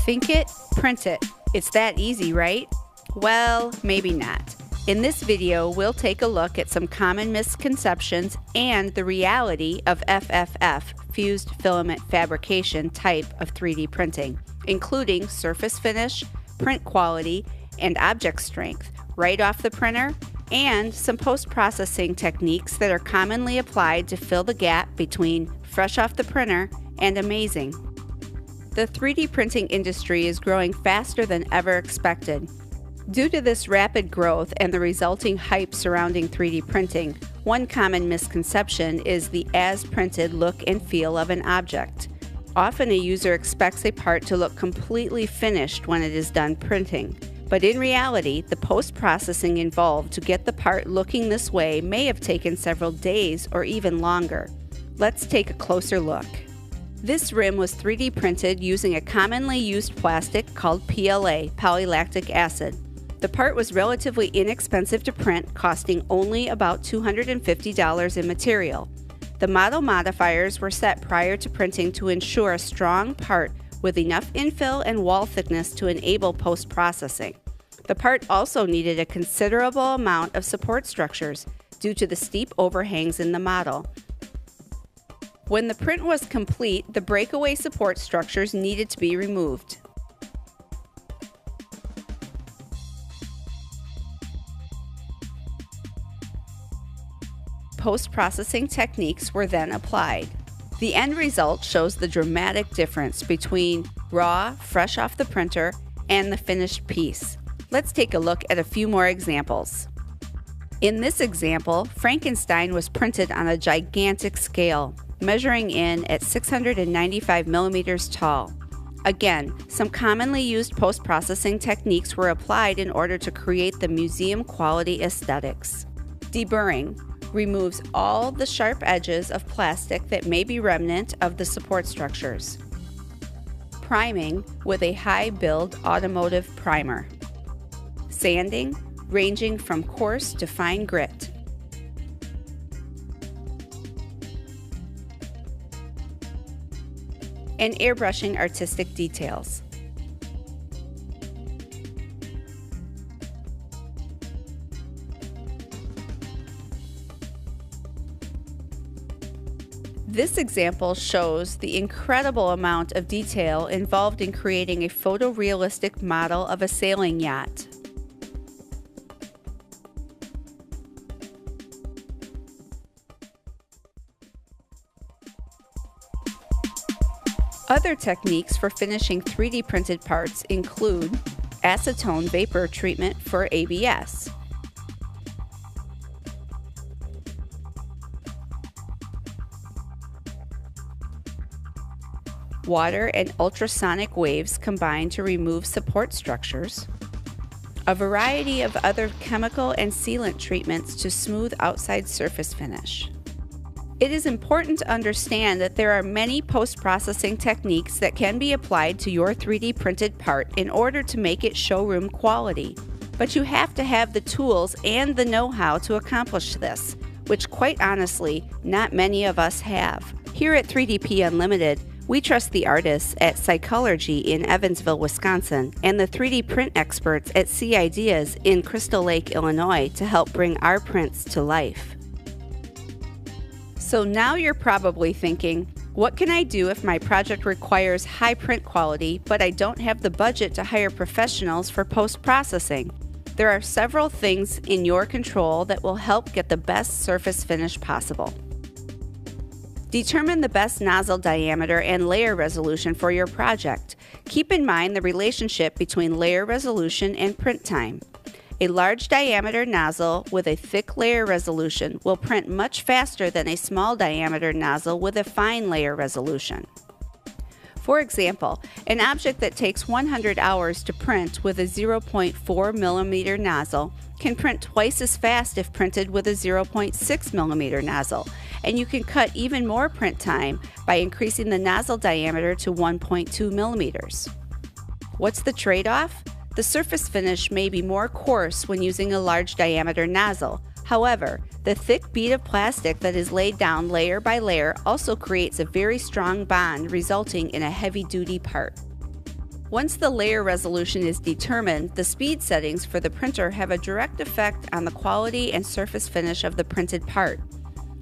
Think it, print it. It's that easy, right? Well, maybe not. In this video, we'll take a look at some common misconceptions and the reality of FFF, fused filament fabrication type of 3D printing, including surface finish, print quality, and object strength right off the printer, and some post-processing techniques that are commonly applied to fill the gap between fresh off the printer and amazing. The 3D printing industry is growing faster than ever expected. Due to this rapid growth and the resulting hype surrounding 3D printing, one common misconception is the as-printed look and feel of an object. Often a user expects a part to look completely finished when it is done printing, but in reality, the post-processing involved to get the part looking this way may have taken several days or even longer. Let's take a closer look. This rim was 3D printed using a commonly used plastic called PLA, polylactic acid. The part was relatively inexpensive to print, costing only about $250 in material. The model modifiers were set prior to printing to ensure a strong part with enough infill and wall thickness to enable post-processing. The part also needed a considerable amount of support structures due to the steep overhangs in the model. When the print was complete, the breakaway support structures needed to be removed. Post-processing techniques were then applied. The end result shows the dramatic difference between raw, fresh off the printer, and the finished piece. Let's take a look at a few more examples. In this example, Frankenstein was printed on a gigantic scale, measuring in at 695 millimeters tall. Again, some commonly used post-processing techniques were applied in order to create the museum-quality aesthetics. Deburring removes all the sharp edges of plastic that may be remnant of the support structures. Priming with a high-build automotive primer. Sanding, ranging from coarse to fine grit. And airbrushing artistic details. This example shows the incredible amount of detail involved in creating a photorealistic model of a sailing yacht. Other techniques for finishing 3D printed parts include acetone vapor treatment for ABS, water and ultrasonic waves combined to remove support structures, a variety of other chemical and sealant treatments to smooth outside surface finish. It is important to understand that there are many post-processing techniques that can be applied to your 3D printed part in order to make it showroom quality. But you have to have the tools and the know-how to accomplish this, which quite honestly, not many of us have. Here at 3DP Unlimited, we trust the artists at Psychology in Evansville, Wisconsin, and the 3D print experts at C Ideas in Crystal Lake, Illinois, to help bring our prints to life. So now you're probably thinking, what can I do if my project requires high print quality, but I don't have the budget to hire professionals for post-processing? There are several things in your control that will help get the best surface finish possible. Determine the best nozzle diameter and layer resolution for your project. Keep in mind the relationship between layer resolution and print time. A large diameter nozzle with a thick layer resolution will print much faster than a small diameter nozzle with a fine layer resolution. For example, an object that takes 100 hours to print with a 0.4 millimeter nozzle can print twice as fast if printed with a 0.6 millimeter nozzle, and you can cut even more print time by increasing the nozzle diameter to 1.2 millimeters. What's the trade-off? The surface finish may be more coarse when using a large diameter nozzle. However, the thick bead of plastic that is laid down layer by layer also creates a very strong bond, resulting in a heavy-duty part. Once the layer resolution is determined, the speed settings for the printer have a direct effect on the quality and surface finish of the printed part.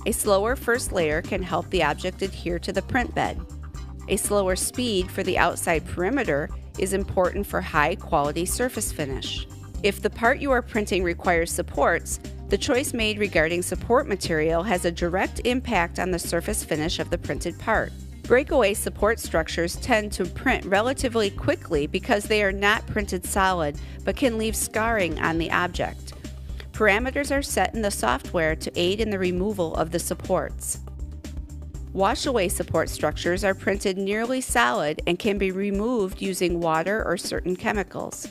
A slower first layer can help the object adhere to the print bed. A slower speed for the outside perimeter is important for high quality surface finish. If the part you are printing requires supports, the choice made regarding support material has a direct impact on the surface finish of the printed part. Breakaway support structures tend to print relatively quickly because they are not printed solid but can leave scarring on the object. Parameters are set in the software to aid in the removal of the supports. Wash-away support structures are printed nearly solid and can be removed using water or certain chemicals.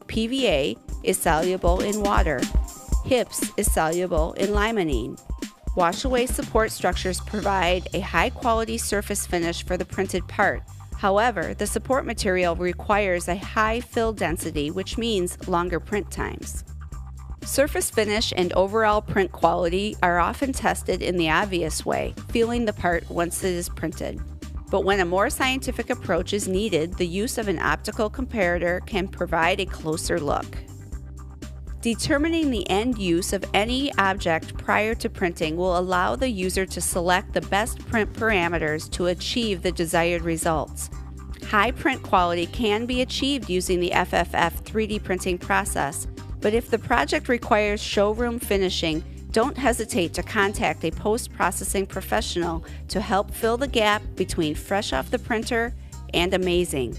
PVA is soluble in water. HIPS is soluble in limonene. Wash-away support structures provide a high-quality surface finish for the printed part. However, the support material requires a high fill density, which means longer print times. Surface finish and overall print quality are often tested in the obvious way, feeling the part once it is printed. But when a more scientific approach is needed, the use of an optical comparator can provide a closer look. Determining the end use of any object prior to printing will allow the user to select the best print parameters to achieve the desired results. High print quality can be achieved using the FFF 3D printing process, but if the project requires showroom finishing, don't hesitate to contact a post-processing professional to help fill the gap between fresh off the printer and amazing.